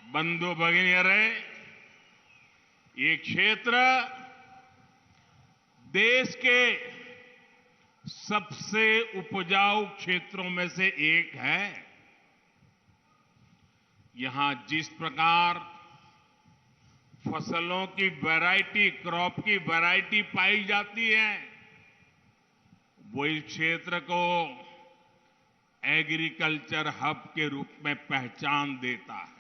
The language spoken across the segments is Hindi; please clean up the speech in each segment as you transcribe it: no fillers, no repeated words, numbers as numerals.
बंधु भगिनियरे, ये क्षेत्र देश के सबसे उपजाऊ क्षेत्रों में से एक है। यहां जिस प्रकार फसलों की वैरायटी, क्रॉप की वैरायटी पाई जाती है, वो इस क्षेत्र को एग्रीकल्चर हब के रूप में पहचान देता है।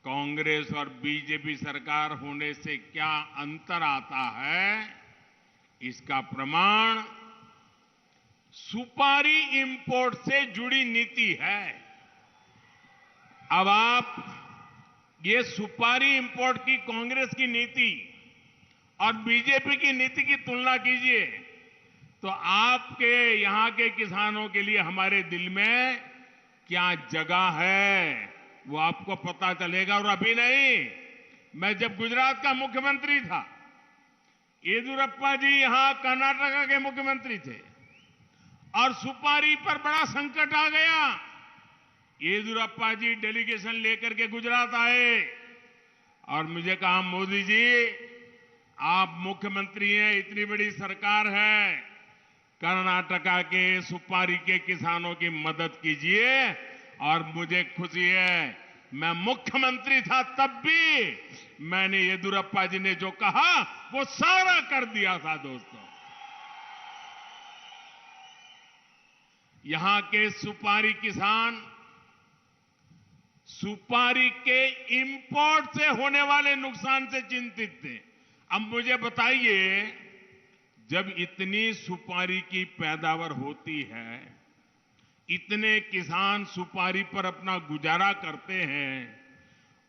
कांग्रेस और बीजेपी सरकार होने से क्या अंतर आता है, इसका प्रमाण सुपारी इंपोर्ट से जुड़ी नीति है। अब आप ये सुपारी इंपोर्ट की कांग्रेस की नीति और बीजेपी की नीति की तुलना कीजिए, तो आपके यहां के किसानों के लिए हमारे दिल में क्या जगह है, वो आपको पता चलेगा। और अभी नहीं, मैं जब गुजरात का मुख्यमंत्री था, येदियुरप्पा जी यहां कर्नाटका के मुख्यमंत्री थे और सुपारी पर बड़ा संकट आ गया। येदियुरप्पा जी डेलीगेशन लेकर के गुजरात आए और मुझे कहा, मोदी जी आप मुख्यमंत्री हैं, इतनी बड़ी सरकार है, कर्नाटका के सुपारी के किसानों की मदद कीजिए। और मुझे खुशी है, मैं मुख्यमंत्री था तब भी मैंने येदियुरप्पा जी ने जो कहा वो सारा कर दिया था। दोस्तों, यहां के सुपारी किसान सुपारी के इंपोर्ट से होने वाले नुकसान से चिंतित थे। अब मुझे बताइए, जब इतनी सुपारी की पैदावार होती है, इतने किसान सुपारी पर अपना गुजारा करते हैं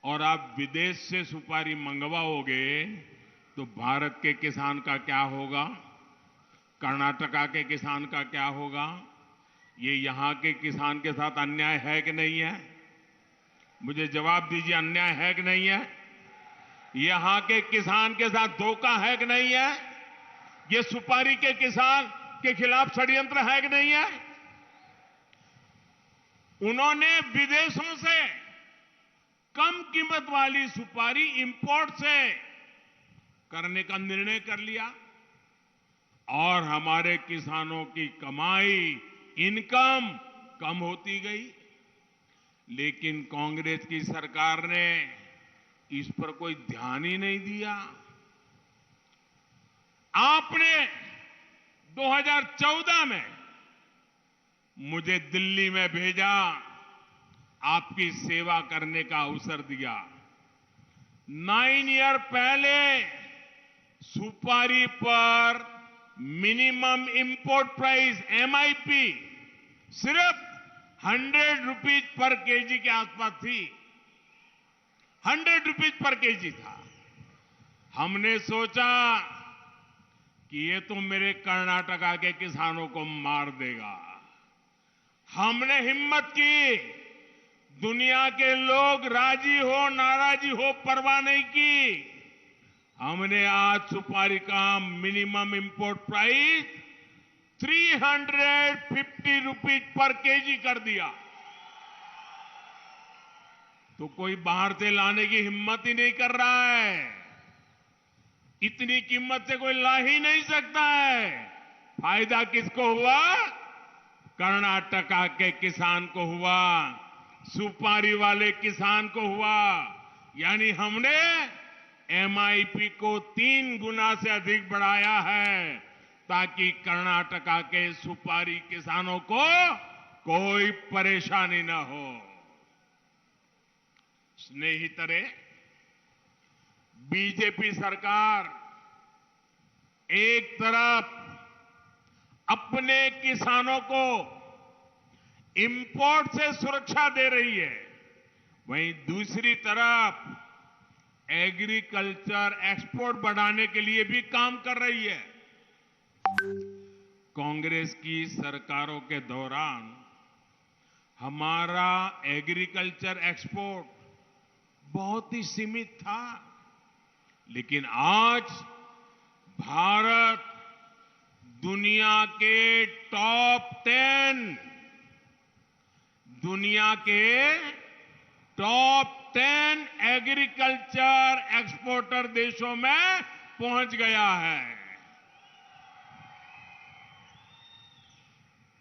और आप विदेश से सुपारी मंगवाओगे तो भारत के किसान का क्या होगा, कर्नाटका के किसान का क्या होगा? ये यहां के किसान के साथ अन्याय है कि नहीं है? मुझे जवाब दीजिए, अन्याय है कि नहीं है? यहां के किसान के साथ धोखा है कि नहीं है? ये सुपारी के किसान के खिलाफ षड्यंत्र है कि नहीं है? उन्होंने विदेशों से कम कीमत वाली सुपारी इंपोर्ट से करने का निर्णय कर लिया और हमारे किसानों की कमाई, इनकम कम होती गई। लेकिन कांग्रेस की सरकार ने इस पर कोई ध्यान ही नहीं दिया। आपने 2014 में मुझे दिल्ली में भेजा, आपकी सेवा करने का अवसर दिया। 9 ईयर पहले सुपारी पर मिनिमम इंपोर्ट प्राइस MIP सिर्फ 100 रुपीज पर केजी के आसपास थी। 100 रुपीज पर केजी था। हमने सोचा कि ये तो मेरे कर्नाटका के किसानों को मार देगा। हमने हिम्मत की, दुनिया के लोग राजी हो नाराजी हो परवाह नहीं की। हमने आज सुपारी का minimum import price 350 rupees per KG कर दिया। तो कोई बाहर से लाने की हिम्मत ही नहीं कर रहा है। इतनी कीमत से कोई ला ही नहीं सकता है। फायदा किसको हुआ? कर्नाटका के किसान को हुआ, सुपारी वाले किसान को हुआ। यानी हमने MIP को 3 गुना से अधिक बढ़ाया है ताकि कर्नाटका के सुपारी किसानों को कोई परेशानी न हो। स्नेहितरे, बीजेपी सरकार एक तरफ अपने किसानों को इंपोर्ट से सुरक्षा दे रही है, वहीं दूसरी तरफ एग्रीकल्चर एक्सपोर्ट बढ़ाने के लिए भी काम कर रही है। कांग्रेस की सरकारों के दौरान हमारा एग्रीकल्चर एक्सपोर्ट बहुत ही सीमित था, लेकिन आज भारत दुनिया के टॉप 10 टॉप 10 एग्रीकल्चर एक्सपोर्टर देशों में पहुंच गया है।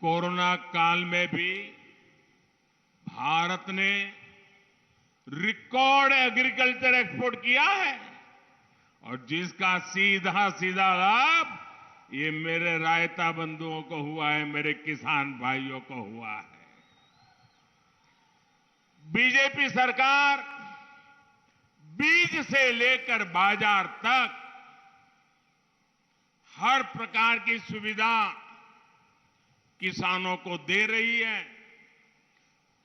कोरोना काल में भी भारत ने रिकॉर्ड एग्रीकल्चर एक्सपोर्ट किया है और जिसका सीधा सीधा लाभ ये मेरे रायता बंधुओं को हुआ है, मेरे किसान भाइयों को हुआ है। बीजेपी सरकार बीज से लेकर बाजार तक हर प्रकार की सुविधा किसानों को दे रही है।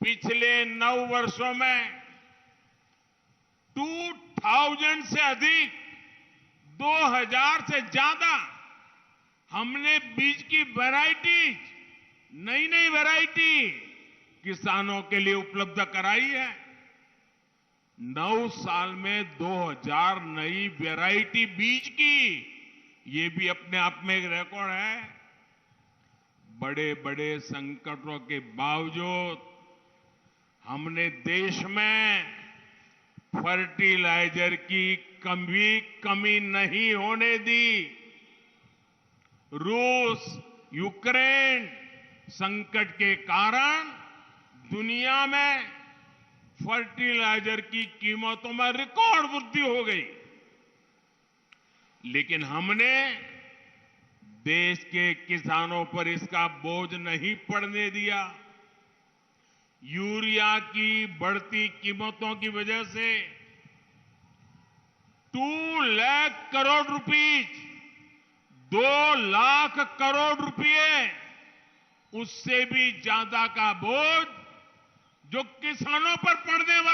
पिछले 9 वर्षों में 2000 से अधिक, 2000 से ज्यादा हमने बीज की वैरायटी, नई वैरायटी किसानों के लिए उपलब्ध कराई है। 9 साल में 2000 नई वैरायटी बीज की, ये भी अपने आप में एक रिकॉर्ड है। बड़े बड़े संकटों के बावजूद हमने देश में फर्टिलाइजर की कमी नहीं होने दी। रूस, यूक्रेन संकट के कारण दुनिया में फर्टिलाइजर की कीमतों में रिकॉर्ड वृद्धि हो गई, लेकिन हमने देश के किसानों पर इसका बोझ नहीं पड़ने दिया। यूरिया की बढ़ती कीमतों की वजह से 2 लाख करोड़ रुपीज, 2 लाख करोड़ रुपए, उससे भी ज्यादा का बोझ जो किसानों पर पड़ने वाला